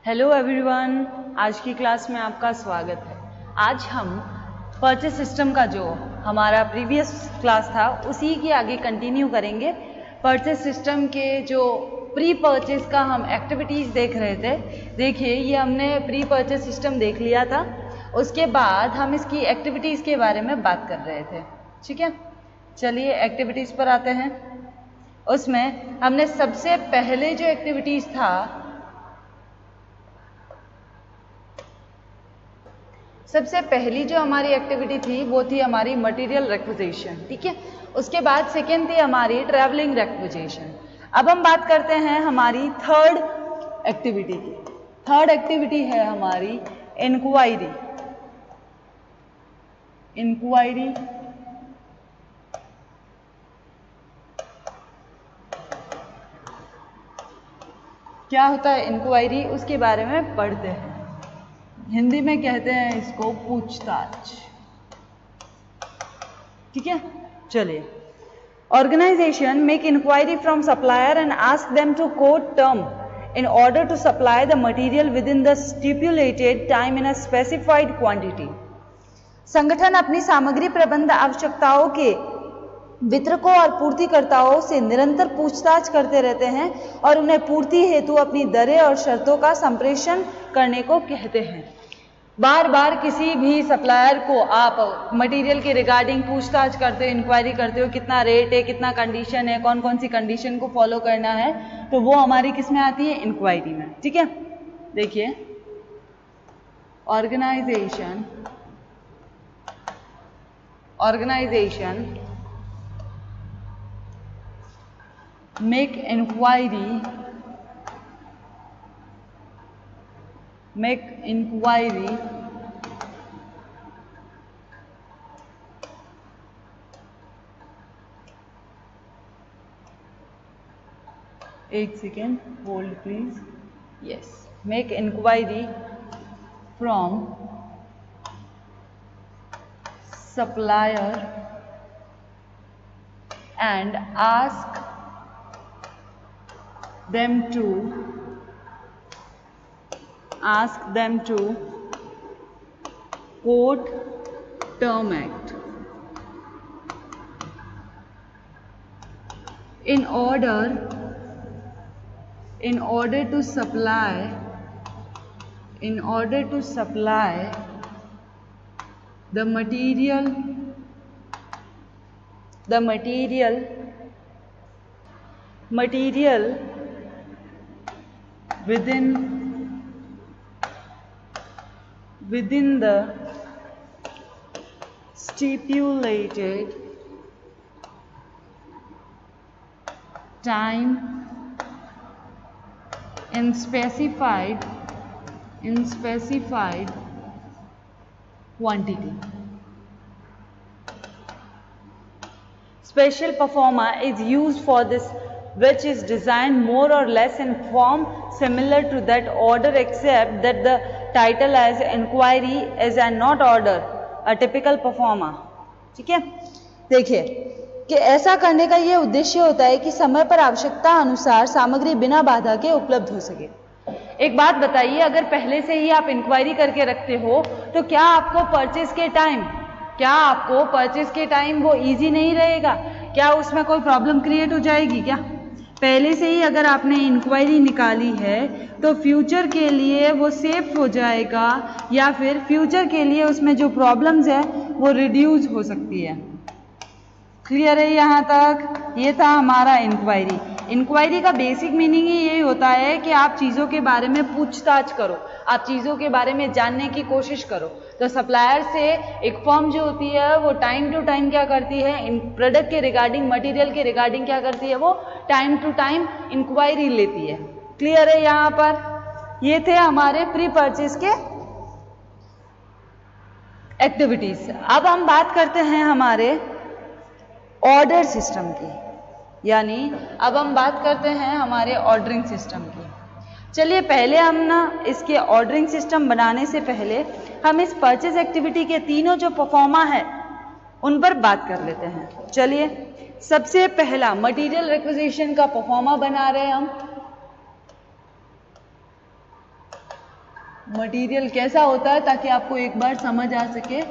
Hello everyone, आज की class में आपका स्वागत है। आज हम परचेस सिस्टम का जो हमारा प्रीवियस क्लास था उसी की आगे कंटिन्यू करेंगे। परचेस सिस्टम के जो प्री परचेस का हम एक्टिविटीज़ देख रहे थे, देखिए ये हमने प्री परचेस सिस्टम देख लिया था। उसके बाद हम इसकी एक्टिविटीज़ के बारे में बात कर रहे थे, ठीक है। चलिए एक्टिविटीज़ पर आते हैं। उसमें हमने सबसे पहले जो एक्टिविटीज़ था, सबसे पहली जो हमारी एक्टिविटी थी वो थी हमारी मटेरियल रिक्विजिशन, ठीक है। उसके बाद सेकेंड थी हमारी ट्रैवलिंग रिक्विजिशन। अब हम बात करते हैं हमारी थर्ड एक्टिविटी की। थर्ड एक्टिविटी है हमारी इंक्वायरी। इंक्वायरी क्या होता है? इंक्वायरी, उसके बारे में पढ़ते हैं। हिंदी में कहते हैं इसको पूछताछ, ठीक है। चलिए, organisation make inquiry from supplier and ask them to quote term in order to supply the material within the stipulated time in a specified quantity। संगठन अपनी सामग्री प्रबंध आवश्यकताओं के वितरकों और पूर्तिकर्ताओं से निरंतर पूछताछ करते रहते हैं और उन्हें पूर्ति हेतु अपनी दरें और शर्तों का संप्रेषण करने को कहते हैं। बार बार किसी भी सप्लायर को आप मटेरियल के रिगार्डिंग पूछताछ करते हो, इंक्वायरी करते हो, कितना रेट है, कितना कंडीशन है, कौन कौन सी कंडीशन को फॉलो करना है, तो वो हमारी किस में आती है? इंक्वायरी में, ठीक है। देखिए, ऑर्गेनाइजेशन make inquiry एक second hold please. Yes, make inquiry from supplier and ask them to quote term act in order to supply the material within the stipulated time in specified quantity। Special performer is used for this, which is designed more or less in form similar to that order, except that the title as inquiry is and not order, a typical performer, ठीक है। देखिए कि ऐसा करने का ये उद्देश्य होता है कि समय पर आवश्यकता अनुसार सामग्री बिना बाधा के उपलब्ध हो सके। एक बात बताइए, अगर पहले से ही आप इंक्वायरी करके रखते हो तो क्या आपको परचेस के टाइम वो इजी नहीं रहेगा? क्या उसमें कोई प्रॉब्लम क्रिएट हो जाएगी? क्या पहले से ही अगर आपने इंक्वायरी निकाली है तो फ्यूचर के लिए वो सेफ हो जाएगा, या फिर फ्यूचर के लिए उसमें जो प्रॉब्लम्स है वो रिड्यूस हो सकती है। क्लियर है यहाँ तक? ये था हमारा इंक्वायरी। इंक्वायरी का बेसिक मीनिंग ही यही होता है कि आप चीज़ों के बारे में पूछताछ करो, आप चीज़ों के बारे में जानने की कोशिश करो। तो सप्लायर से एक फर्म जो होती है वो टाइम टू टाइम क्या करती है? इन प्रोडक्ट के रिगार्डिंग, मटेरियल के रिगार्डिंग क्या करती है? वो टाइम टू टाइम इंक्वायरी लेती है। क्लियर है यहाँ पर? ये थे हमारे प्री परचेज के एक्टिविटीज। अब हम बात करते हैं हमारे ऑर्डर सिस्टम की, यानी अब हम बात करते हैं हमारे ऑर्डरिंग सिस्टम की। चलिए पहले हम ना इसके ऑर्डरिंग सिस्टम बनाने से पहले हम इस परचेज एक्टिविटी के तीनों जो परफॉर्मा है उन पर बात कर लेते हैं। चलिए, सबसे पहला मटेरियल रिक्विजिशन का परफॉर्मा बना रहे हैं हम। मटेरियल कैसा होता है ताकि आपको एक बार समझ आ सके।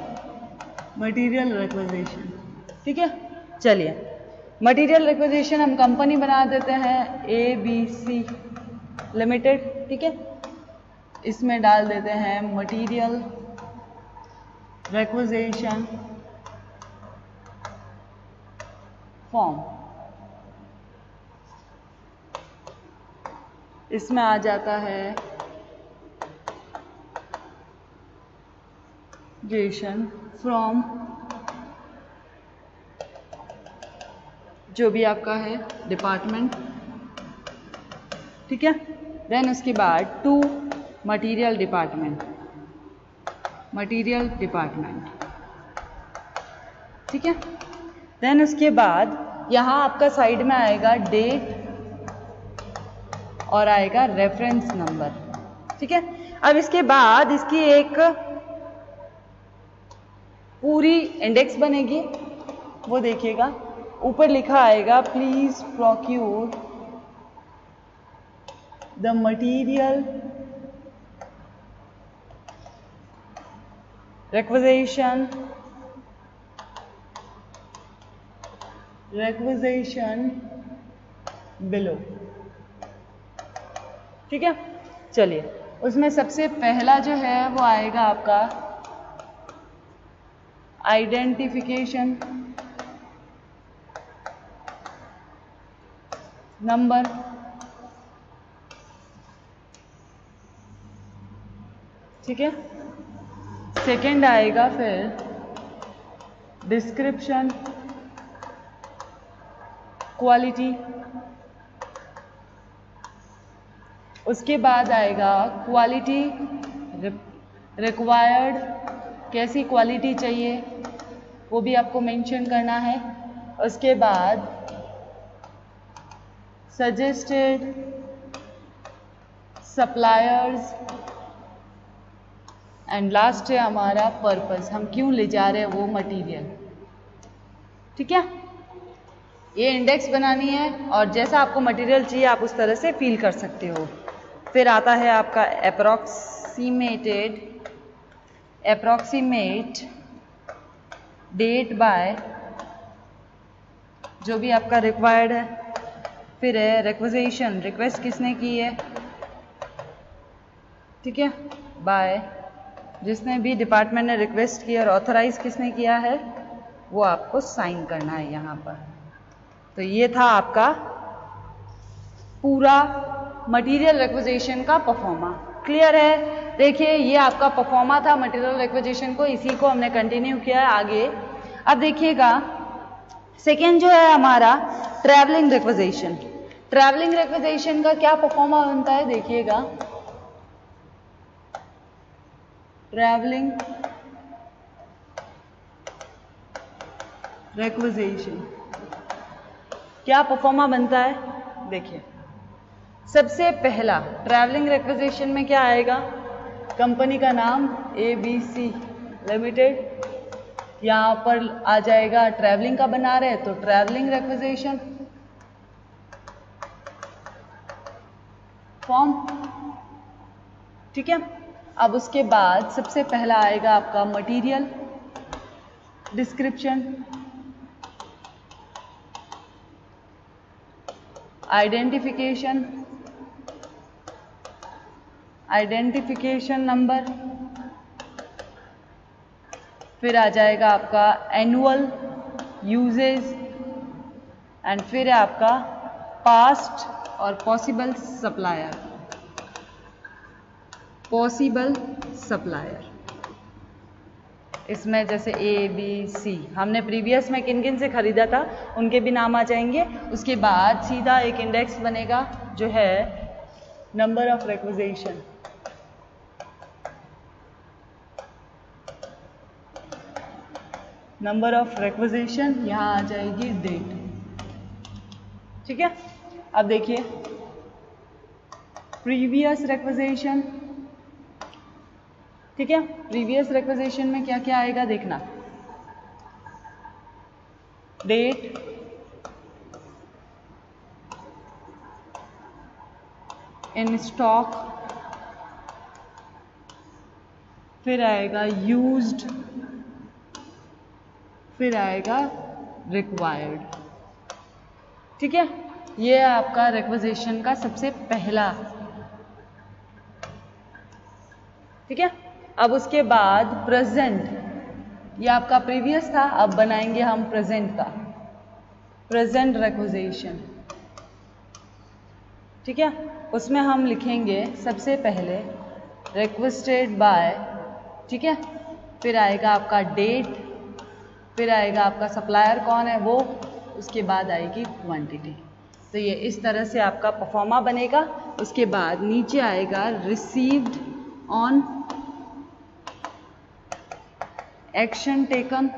मटेरियल रिक्विजिशन, ठीक है। चलिए, मटेरियल रिक्विजिशन हम कंपनी बना देते हैं ABC लिमिटेड, ठीक है। इसमें डाल देते हैं मटेरियल रिक्विजिशन फॉर्म। इसमें आ जाता है जेसन फ्रॉम जो भी आपका है डिपार्टमेंट, ठीक है। देन उसके बाद to material department, material department, ठीक है। देन उसके बाद यहाँ आपका साइड में आएगा डेट और आएगा रेफरेंस नंबर, ठीक है। अब इसके बाद इसकी एक पूरी इंडेक्स बनेगी, वो देखिएगा। ऊपर लिखा आएगा please procure the material requisition below, ठीक है। चलिए, उसमें सबसे पहला जो है वो आएगा आपका आइडेंटिफिकेशन नंबर, ठीक है। सेकंड आएगा फिर डिस्क्रिप्शन क्वालिटी, उसके बाद आएगा क्वालिटी रिक्वायर्ड, कैसी क्वालिटी चाहिए वो भी आपको मेंशन करना है। उसके बाद सजेस्टेड सप्लायर्स एंड लास्ट है हमारा पर्पस, हम क्यों ले जा रहे हैं वो मटेरियल, ठीक है। ये इंडेक्स बनानी है और जैसा आपको मटेरियल चाहिए आप उस तरह से फिल कर सकते हो। फिर आता है आपका अप्रोक्सीमेट डेट बाय, जो भी आपका रिक्वायर्ड है। फिर है रिक्विजिशन, रिक्वेस्ट किसने की है, ठीक है, बाय, जिसने भी डिपार्टमेंट ने रिक्वेस्ट की और ऑथराइज किसने किया है वो आपको साइन करना है यहाँ पर। तो ये था आपका पूरा मटेरियल रिक्विजिशन का परफॉर्मा। क्लियर है? देखिए, ये आपका परफॉर्मा था मटेरियल रिक्विजिशन को, इसी को हमने कंटिन्यू किया है आगे। अब देखिएगा सेकेंड जो है हमारा ट्रैवलिंग रिक्विजिशन। ट्रैवलिंग रिक्विजिशन का क्या परफॉर्मा बनता है देखिएगा। ट्रैवलिंग रिक्विजिशन क्या परफॉर्मा बनता है देखिए। सबसे पहला ट्रैवलिंग रिक्विजिशन में क्या आएगा, कंपनी का नाम ABC लिमिटेड, यहाँ पर आ जाएगा ट्रैवलिंग का बना रहे तो ट्रैवलिंग रिक्विजिशन फॉर्म, ठीक है। अब उसके बाद सबसे पहला आएगा आपका मटेरियल डिस्क्रिप्शन, आइडेंटिफिकेशन नंबर, फिर आ जाएगा आपका एनुअल यूजेज एंड फिर है आपका पास्ट और पॉसिबल सप्लायर। इसमें जैसे ABC हमने प्रीवियस में किन किन से खरीदा था उनके भी नाम आ जाएंगे। उसके बाद सीधा एक इंडेक्स बनेगा जो है number of requisition, number of requisition, यहाँ आ जाएगी डेट, ठीक है। अब देखिए प्रीवियस रिक्विजिशन, ठीक है। प्रीवियस रिक्विजिशन में क्या क्या आएगा देखना, डेट, इन स्टॉक, फिर आएगा यूज्ड, फिर आएगा रिक्वायर्ड। ठीक है, ये है आपका रिक्विजिशन का सबसे पहला। ठीक है, अब उसके बाद प्रेजेंट, ये आपका प्रीवियस था, अब बनाएंगे हम प्रेजेंट का, प्रेजेंट रिक्विजिशन। ठीक है, उसमें हम लिखेंगे सबसे पहले रिक्वेस्टेड बाय, ठीक है, फिर आएगा आपका डेट, फिर आएगा आपका सप्लायर कौन है वो, उसके बाद आएगी क्वांटिटी। तो ये इस तरह से आपका परफॉर्मा बनेगा। उसके बाद नीचे आएगा received on action taken,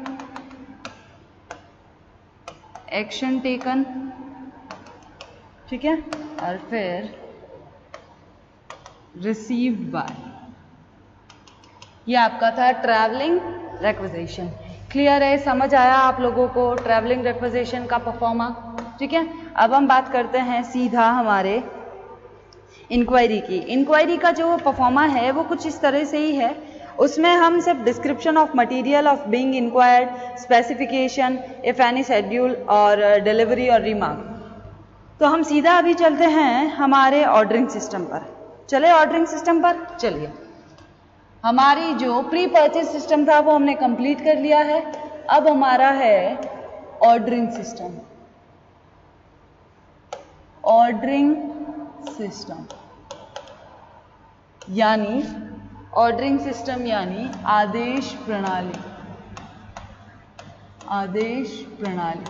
action taken, ठीक है, और फिर रिसीव्ड बाय। ये आपका था ट्रैवलिंग रिक्विजिशन। क्लियर है, समझ आया आप लोगों को ट्रैवलिंग रिक्विजिशन का परफॉर्मा? ठीक है, अब हम बात करते हैं सीधा हमारे इंक्वायरी की। इंक्वायरी का जो परफॉर्मा है वो कुछ इस तरह से ही है। उसमें हम सिर्फ description of material of being inquired, specification, if any schedule और डिलीवरी और रिमार्क। तो हम सीधा अभी चलते हैं हमारे ऑर्डरिंग सिस्टम पर। चले ऑर्डरिंग सिस्टम पर, चलिए। हमारी जो प्री परचेज सिस्टम था वो हमने कंप्लीट कर लिया है। अब हमारा है ऑर्डरिंग सिस्टम। ऑर्डरिंग सिस्टम यानी ऑर्डरिंग सिस्टम यानी आदेश प्रणाली, आदेश प्रणाली।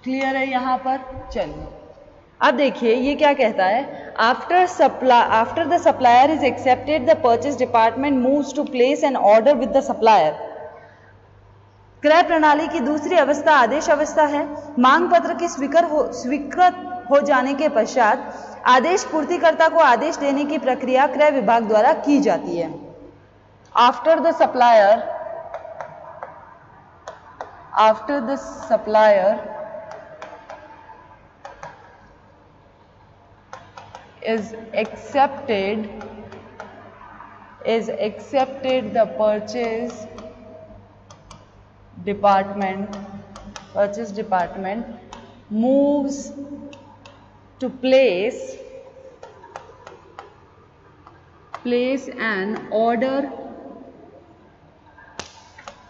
क्लियर है यहां पर? चलिए अब देखिए ये क्या कहता है। After the supplier is accepted the purchase department moves to place an order with the supplier. क्रय प्रणाली की दूसरी अवस्था आदेश अवस्था है। मांग पत्र की स्वीकृत हो जाने के पश्चात आदेश पूर्तिकर्ता को आदेश देने की प्रक्रिया क्रय विभाग द्वारा की जाती है। After the supplier is accepted the purchase department moves to place an order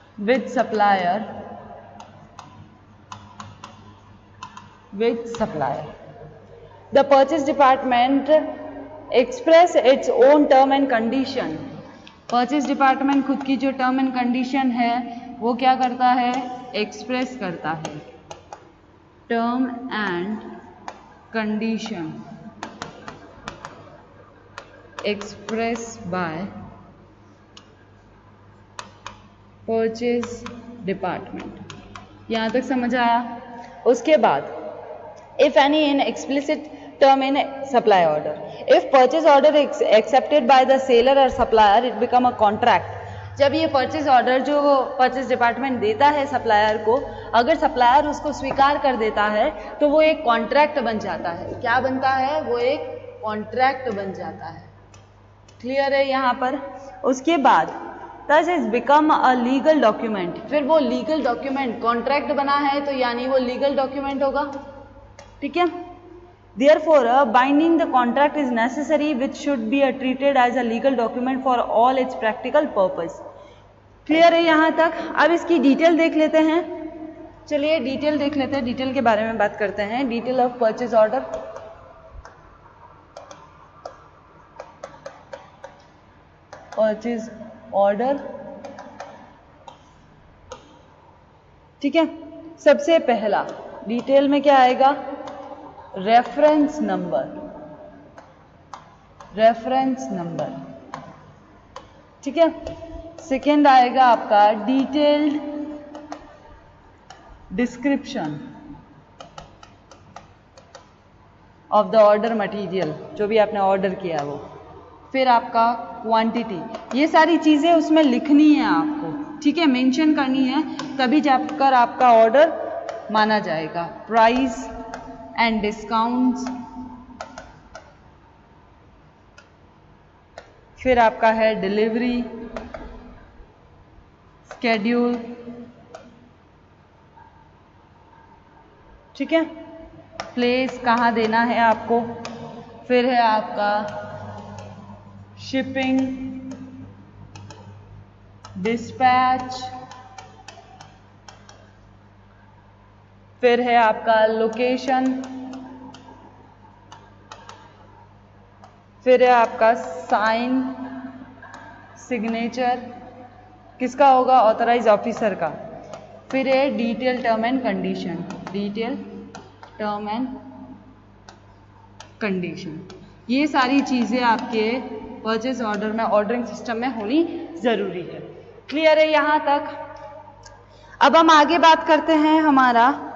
with supplier The purchase department express its own term and condition. Purchase department खुद की जो term and condition है वो क्या करता है? एक्सप्रेस करता है। term and condition expressed by purchase department। यहाँ तक समझ आया? उसके बाद if any in explicit term in supply order, if purchase order is accepted by the seller or supplier, it become a contract। जब ये परचेज ऑर्डर जो purchase department देता है सप्लायर को, अगर सप्लायर उसको स्वीकार कर देता है तो वो एक कॉन्ट्रैक्ट बन जाता है। क्या बनता है? वो एक कॉन्ट्रैक्ट बन जाता है। क्लियर है यहाँ पर? उसके बाद thus is become a legal document। फिर वो लीगल डॉक्यूमेंट, कॉन्ट्रैक्ट बना है तो यानी वो लीगल डॉक्यूमेंट होगा। ठीक है, therefore binding the contract is necessary which should be treated as a legal document for all its practical purpose। Clear है यहाँ तक? अब इसकी डिटेल देख लेते हैं। चलिए डिटेल देख लेते हैं, डिटेल के बारे में बात करते हैं। Detail of purchase order. Purchase order, ठीक है, सबसे पहला डिटेल में क्या आएगा? रेफरेंस नंबर, रेफरेंस नंबर, ठीक है। सेकेंड आएगा आपका detailed description of the order material, जो भी आपने ऑर्डर किया वो। फिर आपका क्वांटिटी, ये सारी चीजें उसमें लिखनी है आपको, ठीक है, मेंशन करनी है, तभी जाकर आपका ऑर्डर माना जाएगा। प्राइस and discounts, फिर आपका है डिलीवरी स्केड्यूल, ठीक है, प्लेस कहाँ देना है आपको, फिर है आपका शिपिंग, डिस्पैच, फिर है आपका लोकेशन, फिर है आपका साइन सिग्नेचर, किसका होगा, ऑथराइज ऑफिसर का, फिर है detail term and condition, detail term and condition. ये सारी चीज़ें आपके परचेज ऑर्डर में, ऑर्डरिंग सिस्टम में होनी ज़रूरी है। क्लियर है यहाँ तक? अब हम आगे बात करते हैं, हमारा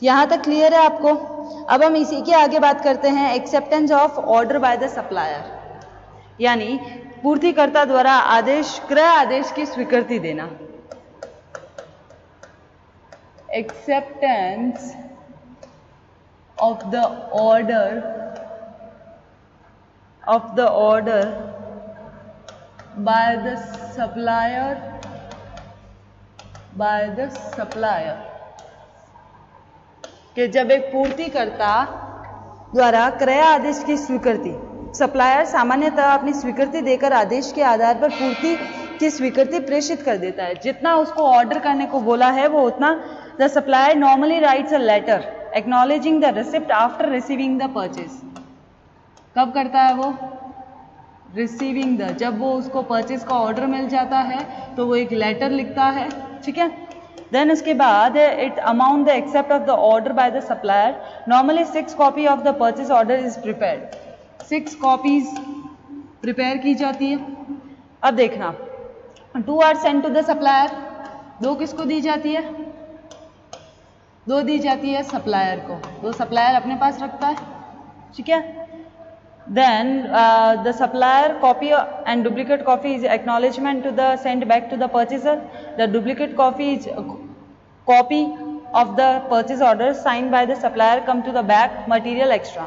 यहाँ तक क्लियर है आपको? अब हम इसी के आगे बात करते हैं acceptance of order by the supplier, यानी पूर्तिकर्ता द्वारा आदेश, क्रय आदेश की स्वीकृति देना। Acceptance of the order by the supplier कि जब एक पूर्तिकर्ता द्वारा क्रय आदेश की स्वीकृति, सप्लायर सामान्यतः अपनी स्वीकृति देकर आदेश के आधार पर पूर्ति की स्वीकृति प्रेषित कर देता है। जितना उसको ऑर्डर करने को बोला है वो उतना the supplier normally writes a letter acknowledging the receipt after receiving the purchase। कब करता है वो? रिसीविंग द, जब वो उसको परचेज का ऑर्डर मिल जाता है तो वो एक लेटर लिखता है, ठीक है। देन उसके बाद it amount the accept of the order by the supplier, normally 6 copy of the purchase order is prepared. 6 copies prepare की जाती है। अब देखना, 2 are sent to the supplier, 2 किसको दी जाती है? 2 दी जाती है सप्लायर को, 2 सप्लायर अपने पास रखता है, ठीक है। Then the supplier copy and duplicate copy is acknowledgement to the send back to the purchaser. The duplicate copy is copy of the purchase order signed by the supplier come to the back material extra.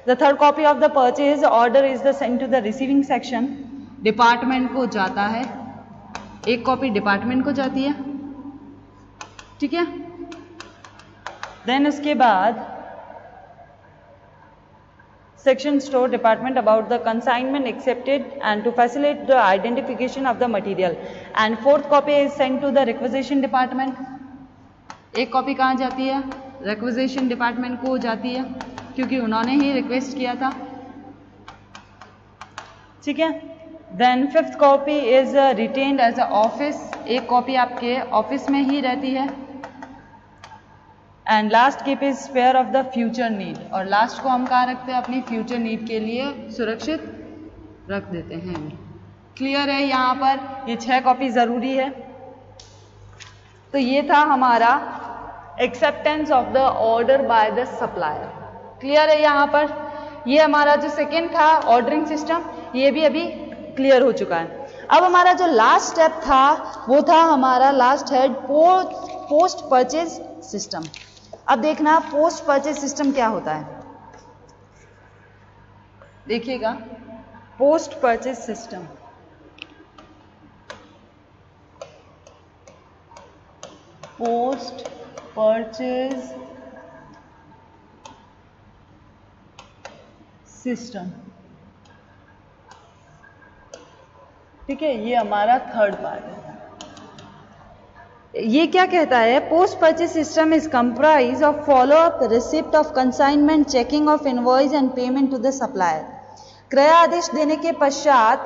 The third copy of the purchase order is the send to the receiving section, department को जाता है, एक copy department को जाती है, ठीक है। Then उसके बाद section store department about the consignment accepted and to facilitate the identification of the material and fourth copy is sent to the requisition department. एक कॉपी कहाँ जाती है? रिक्विजिशन डिपार्टमेंट को जाती है क्योंकि उन्होंने ही रिक्वेस्ट किया था, ठीक है। Then fifth copy is retained as a office, एक कॉपी आपके ऑफिस में ही रहती है। And last keep is spare of the future need, और लास्ट को हम कहाँ रखते हैं? अपनी फ्यूचर नीड के लिए सुरक्षित रख देते हैं। क्लियर है यहाँ पर? ये 6 कॉपी ज़रूरी है। तो ये था हमारा acceptance of the order by the supplier. Clear है यहाँ पर? ये हमारा जो सेकेंड था ऑर्डरिंग सिस्टम, ये भी अभी क्लियर हो चुका है। अब हमारा जो लास्ट स्टेप था वो था हमारा last head post purchase system. अब देखना पोस्ट परचेज सिस्टम क्या होता है, देखिएगा। Post purchase system, post purchase system, ठीक है, ये हमारा थर्ड पार्ट है। ये क्या कहता है? Post purchase system is comprise of follow up, receipt of consignment, checking of invoice and payment to the supplier. क्रय आदेश देने के पश्चात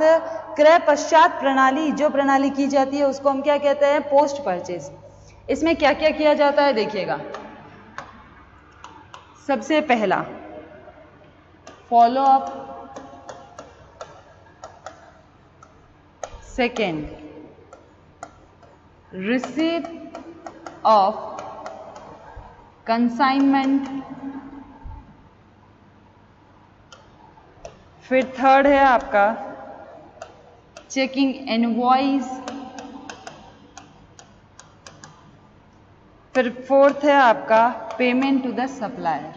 क्रय पश्चात प्रणाली, जो प्रणाली की जाती है उसको हम क्या कहते हैं? Post purchase. इसमें क्या क्या किया जाता है देखिएगा। सबसे पहला follow up, second receipt of consignment, फिर थर्ड है आपका चेकिंग इनवॉइस, फिर फोर्थ है आपका payment to the supplier,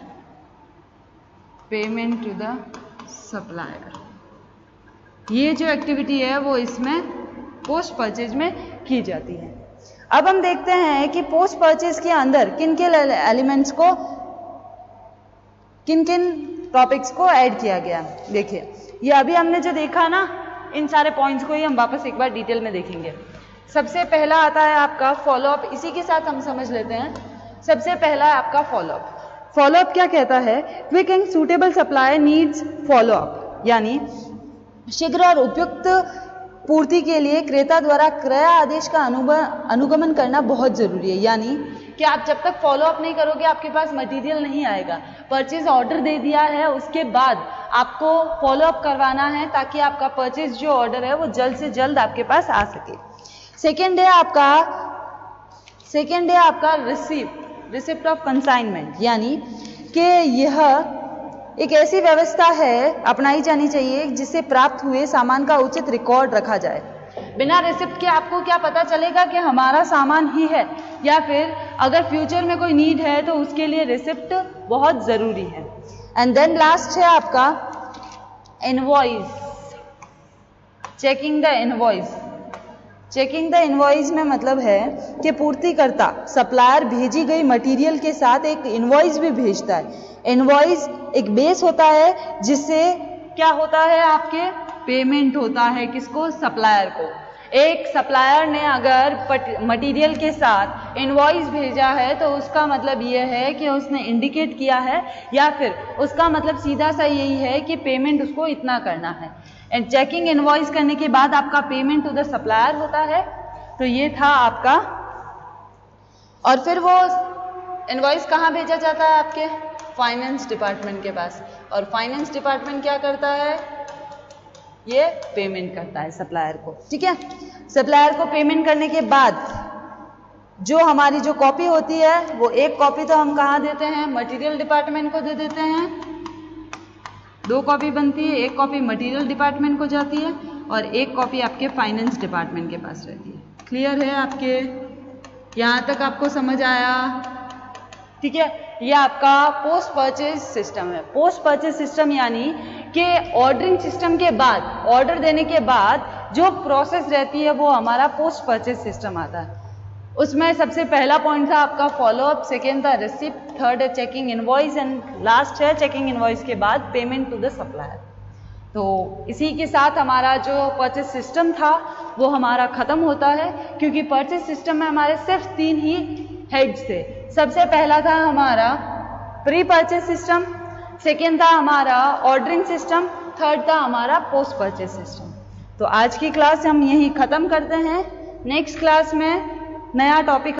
payment to the supplier. ये जो एक्टिविटी है वो इसमें पोस्ट परचेज में की जाती है। अब हम देखते हैं कि पोस्ट परचेज के अंदर किन किन एलिमेंट्स को, किन किन टॉपिक्स को ऐड किया गया। देखिए ये अभी हमने जो देखा ना, इन सारे पॉइंट्स को ही हम वापस एक बार डिटेल में देखेंगे। सबसे पहला आता है आपका फॉलोअप, इसी के साथ हम समझ लेते हैं। सबसे पहला है आपका फॉलोअप। फॉलोअप क्या कहता है? Quick and suitable supply needs follow up, यानी शीघ्र और उपयुक्त पूर्ति के लिए क्रेता द्वारा क्रय आदेश का अनुगमन करना बहुत जरूरी है। यानी कि आप जब तक फॉलोअप नहीं करोगे आपके पास मटेरियल नहीं आएगा। परचेज ऑर्डर दे दिया है, उसके बाद आपको फॉलोअप करवाना है ताकि आपका परचेज जो ऑर्डर है वो जल्द से जल्द आपके पास आ सके। सेकेंड है आपका रिसिप्ट ऑफ कंसाइनमेंट, यानी कि यह एक ऐसी व्यवस्था है अपनाई जानी चाहिए जिससे प्राप्त हुए सामान का उचित रिकॉर्ड रखा जाए। बिना रिसिप्ट के आपको क्या पता चलेगा कि हमारा सामान ही है, या फिर अगर फ्यूचर में कोई नीड है तो उसके लिए रिसिप्ट बहुत जरूरी है। एंड देन लास्ट है आपका invoice, checking the invoice. Checking the invoice में मतलब है कि पूर्तिकर्ता सप्लायर भेजी गई मटेरियल के साथ एक इनवॉइस भी भेजता है। इनवॉइस एक बेस होता है जिससे क्या होता है, आपके पेमेंट होता है किसको? सप्लायर को। एक सप्लायर ने अगर मटेरियल के साथ इनवॉइस भेजा है तो उसका मतलब ये है कि उसने इंडिकेट किया है, या फिर उसका मतलब सीधा सा यही है कि पेमेंट उसको इतना करना है। एंड चेकिंग इनवॉइस करने के बाद आपका पेमेंट टू द सप्लायर होता है। तो ये था आपका। और फिर वो इनवॉइस कहाँ भेजा जाता है? आपके फाइनेंस डिपार्टमेंट के पास। और फाइनेंस डिपार्टमेंट क्या करता है? ये पेमेंट करता है सप्लायर को। ठीक है, सप्लायर को पेमेंट करने के बाद जो हमारी जो कॉपी होती है वो एक कॉपी तो हम कहाँ देते हैं? मटेरियल डिपार्टमेंट को दे देते हैं। 2 कॉपी बनती है, एक कॉपी मटेरियल डिपार्टमेंट को जाती है और एक कॉपी आपके फाइनेंस डिपार्टमेंट के पास रहती है। क्लियर है आपके? यहाँ तक आपको समझ आया? ठीक है, ये आपका पोस्ट परचेज सिस्टम है। पोस्ट परचेज सिस्टम यानी कि ऑर्डरिंग सिस्टम के बाद, ऑर्डर देने के बाद जो प्रोसेस रहती है वो हमारा पोस्ट परचेज सिस्टम आता है। उसमें सबसे पहला पॉइंट था आपका फॉलोअप, सेकेंड था रिसिप्ट, थर्ड है चेकिंग इनवॉइस एंड लास्ट है चेकिंग इनवॉइस के बाद पेमेंट टू द सप्लायर। तो इसी के साथ हमारा जो परचेज सिस्टम था वो हमारा खत्म होता है, क्योंकि परचेज सिस्टम में हमारे सिर्फ 3 ही हेड्स थे। सबसे पहला था हमारा प्री परचेज सिस्टम, सेकेंड था हमारा ऑर्डरिंग सिस्टम, थर्ड था हमारा पोस्ट परचेज सिस्टम। तो आज की क्लास हम यही खत्म करते हैं। नेक्स्ट क्लास में नया टॉपिक